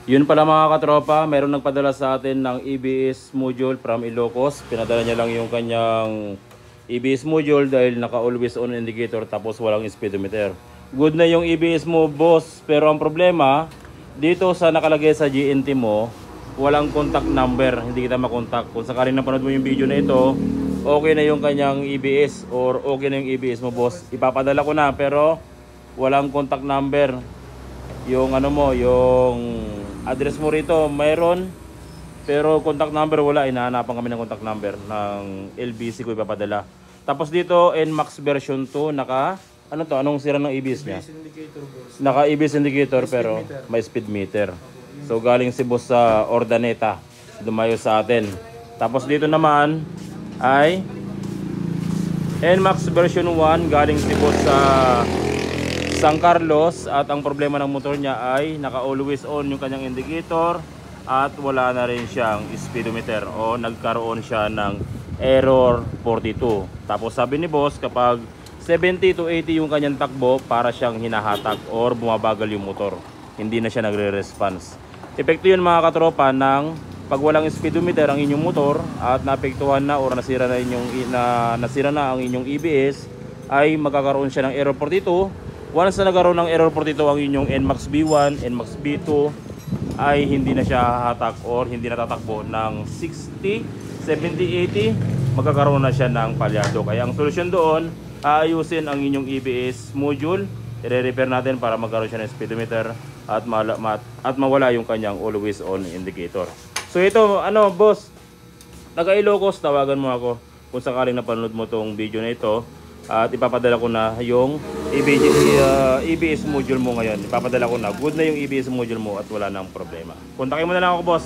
Yun pala mga katropa, mayroong nagpadala sa atin ng EBS module from Ilocos. Pinadala niya lang yung kanyang EBS module dahil naka always on indicator tapos walang speedometer. Good na yung EBS mo boss, pero ang problema dito sa nakalagay sa GNT mo, walang contact number, hindi kita makontak. Kung sakaling napanood mo yung video na ito, okay na yung kanyang EBS or okay na yung EBS mo boss. Ipapadala ko na pero walang contact number. Yung ano mo, yung address mo rito mayroon pero contact number wala. Hinahanapan kami ng contact number ng LBC ko ipapadala. Tapos dito NMAX version 2 naka ano to, anong sira ng EBS niya? Naka EBS indicator pero may speed meter. So galing si boss sa Ordaneta, dumayo sa atin. Tapos dito naman ay NMAX version 1 galing si boss sa San Carlos at ang problema ng motor niya ay naka always on yung kanyang indicator at wala na rin siyang speedometer o nagkaroon siya ng error 42. Tapos sabi ni boss kapag 70 to 80 yung kanyang takbo para siyang hinahatak or bumabagal yung motor. Hindi na siya nagre-response. Epekto yun mga katropa ng pag walang speedometer ang inyong motor at naapektuhan na or nasira na ang inyong EBS ay magkakaroon siya ng error 42. Once na nagkaroon ng error 42 ang inyong NMAX B1, NMAX B2 ay hindi na siya hahatak or hindi natatakbo ng 60, 70, 80, magkakaroon na siya ng palyado. Kaya ang solusyon doon, aayusin ang inyong EBS module, i-repair natin para magkaroon siya ng speedometer at mawala yung kanyang always on indicator. So ito, ano boss, taga Ilocos, tawagan mo ako kung sakaling napanood mo tong video na ito. At ipapadala ko na yung EBS module mo ngayon. Ipapadala ko na. Good na yung EBS module mo at wala nang problema. Kontakin mo na lang ako boss.